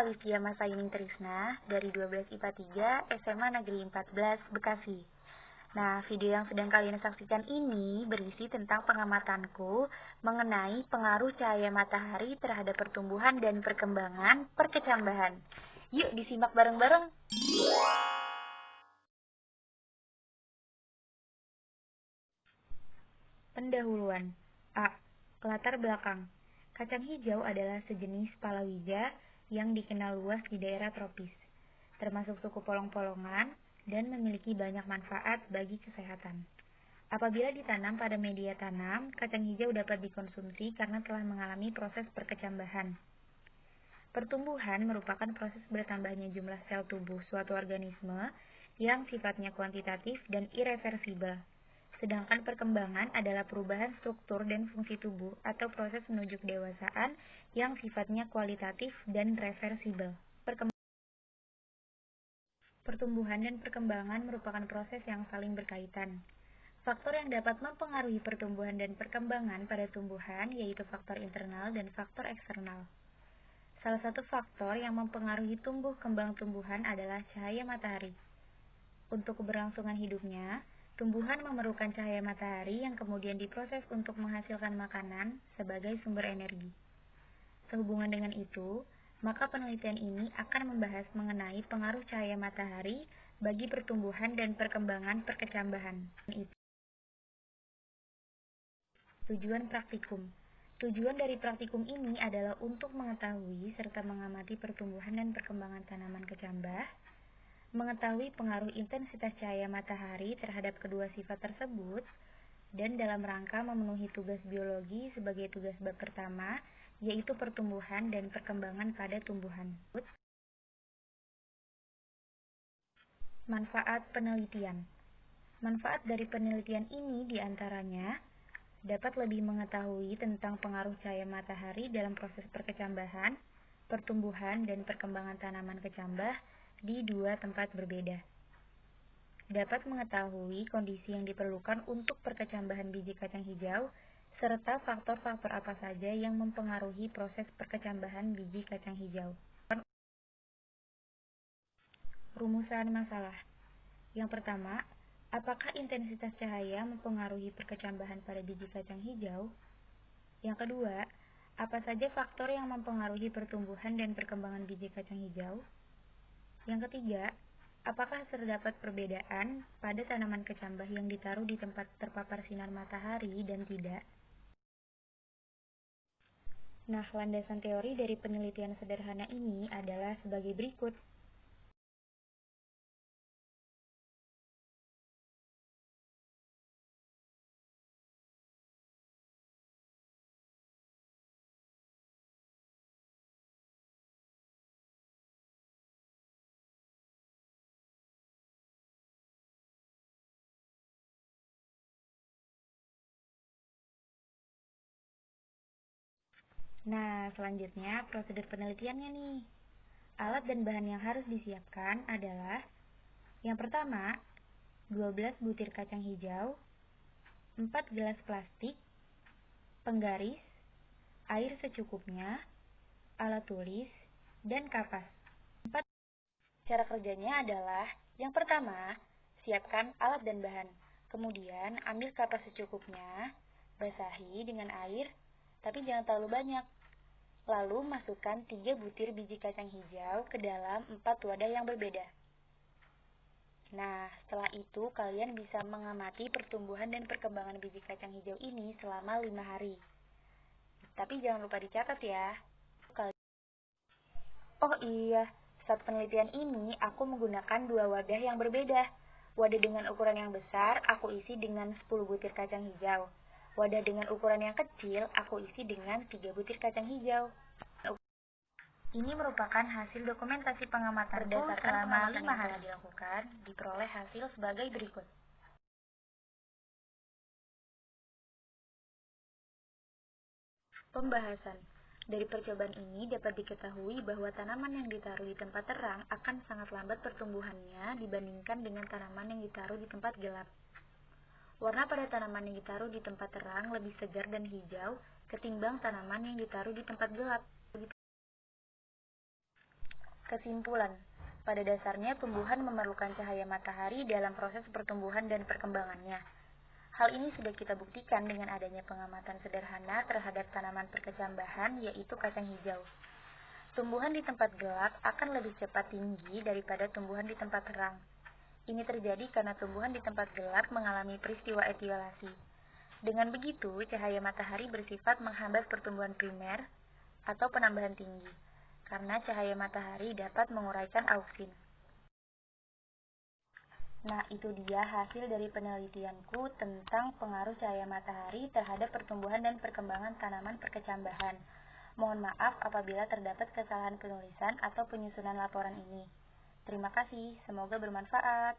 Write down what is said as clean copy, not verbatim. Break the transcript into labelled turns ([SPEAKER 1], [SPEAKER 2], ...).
[SPEAKER 1] Alicia Masaining Trisna dari 12 IPA 3 SMA Negeri 14 Bekasi. Nah, video yang sedang kalian saksikan ini berisi tentang pengamatanku mengenai pengaruh cahaya matahari terhadap pertumbuhan dan perkembangan perkecambahan. Yuk disimak bareng-bareng. Pendahuluan. A. Latar belakang. Kacang hijau adalah sejenis palawija yang dikenal luas di daerah tropis, termasuk suku polong-polongan, dan memiliki banyak manfaat bagi kesehatan. Apabila ditanam pada media tanam, kacang hijau dapat dikonsumsi karena telah mengalami proses perkecambahan. Pertumbuhan merupakan proses bertambahnya jumlah sel tubuh suatu organisme yang sifatnya kuantitatif dan irreversibel. Sedangkan perkembangan adalah perubahan struktur dan fungsi tubuh atau proses menuju kedewasaan yang sifatnya kualitatif dan reversibel. Pertumbuhan dan perkembangan merupakan proses yang saling berkaitan. Faktor yang dapat mempengaruhi pertumbuhan dan perkembangan pada tumbuhan yaitu faktor internal dan faktor eksternal. Salah satu faktor yang mempengaruhi tumbuh kembang tumbuhan adalah cahaya matahari. Untuk keberlangsungan hidupnya, tumbuhan memerlukan cahaya matahari yang kemudian diproses untuk menghasilkan makanan sebagai sumber energi. Sehubungan dengan itu, maka penelitian ini akan membahas mengenai pengaruh cahaya matahari bagi pertumbuhan dan perkembangan perkecambahan. Tujuan praktikum. Tujuan dari praktikum ini adalah untuk mengetahui serta mengamati pertumbuhan dan perkembangan tanaman kecambah, mengetahui pengaruh intensitas cahaya matahari terhadap kedua sifat tersebut, dan dalam rangka memenuhi tugas biologi sebagai tugas bab pertama, yaitu pertumbuhan dan perkembangan pada tumbuhan. Manfaat penelitian. Manfaat dari penelitian ini diantaranya dapat lebih mengetahui tentang pengaruh cahaya matahari dalam proses perkecambahan, pertumbuhan, dan perkembangan tanaman kecambah di dua tempat berbeda. Dapat mengetahui kondisi yang diperlukan untuk perkecambahan biji kacang hijau, serta faktor-faktor apa saja yang mempengaruhi proses perkecambahan biji kacang hijau. Rumusan masalah. Yang pertama, apakah intensitas cahaya mempengaruhi perkecambahan pada biji kacang hijau? Yang kedua, apa saja faktor yang mempengaruhi pertumbuhan dan perkembangan biji kacang hijau? Yang ketiga, apakah terdapat perbedaan pada tanaman kecambah yang ditaruh di tempat terpapar sinar matahari dan tidak? Nah, landasan teori dari penelitian sederhana ini adalah sebagai berikut. Nah, selanjutnya prosedur penelitiannya nih. Alat dan bahan yang harus disiapkan adalah yang pertama, 12 butir kacang hijau, 4 gelas plastik, penggaris, air secukupnya, alat tulis, dan kapas. Cara kerjanya adalah yang pertama, siapkan alat dan bahan. Kemudian, ambil kapas secukupnya, basahi dengan air, tapi jangan terlalu banyak. Lalu, masukkan 3 butir biji kacang hijau ke dalam 4 wadah yang berbeda. Nah, setelah itu kalian bisa mengamati pertumbuhan dan perkembangan biji kacang hijau ini selama 5 hari. Tapi jangan lupa dicatat ya. Oh iya, saat penelitian ini aku menggunakan 2 wadah yang berbeda. Wadah dengan ukuran yang besar aku isi dengan 10 butir kacang hijau. Wadah dengan ukuran yang kecil aku isi dengan 3 butir kacang hijau. Ini merupakan hasil dokumentasi pengamatan berdasarkan selama 5 hari dilakukan, diperoleh hasil sebagai berikut. Pembahasan. Dari percobaan ini dapat diketahui bahwa tanaman yang ditaruh di tempat terang akan sangat lambat pertumbuhannya dibandingkan dengan tanaman yang ditaruh di tempat gelap. Warna pada tanaman yang ditaruh di tempat terang lebih segar dan hijau ketimbang tanaman yang ditaruh di tempat gelap. Kesimpulan, pada dasarnya tumbuhan memerlukan cahaya matahari dalam proses pertumbuhan dan perkembangannya. Hal ini sudah kita buktikan dengan adanya pengamatan sederhana terhadap tanaman perkecambahan, yaitu kacang hijau. Tumbuhan di tempat gelap akan lebih cepat tinggi daripada tumbuhan di tempat terang. Ini terjadi karena tumbuhan di tempat gelap mengalami peristiwa etiolasi. Dengan begitu, cahaya matahari bersifat menghambat pertumbuhan primer atau penambahan tinggi, karena cahaya matahari dapat menguraikan auksin. Nah, itu dia hasil dari penelitianku tentang pengaruh cahaya matahari terhadap pertumbuhan dan perkembangan tanaman perkecambahan. Mohon maaf apabila terdapat kesalahan penulisan atau penyusunan laporan ini. Terima kasih, semoga bermanfaat.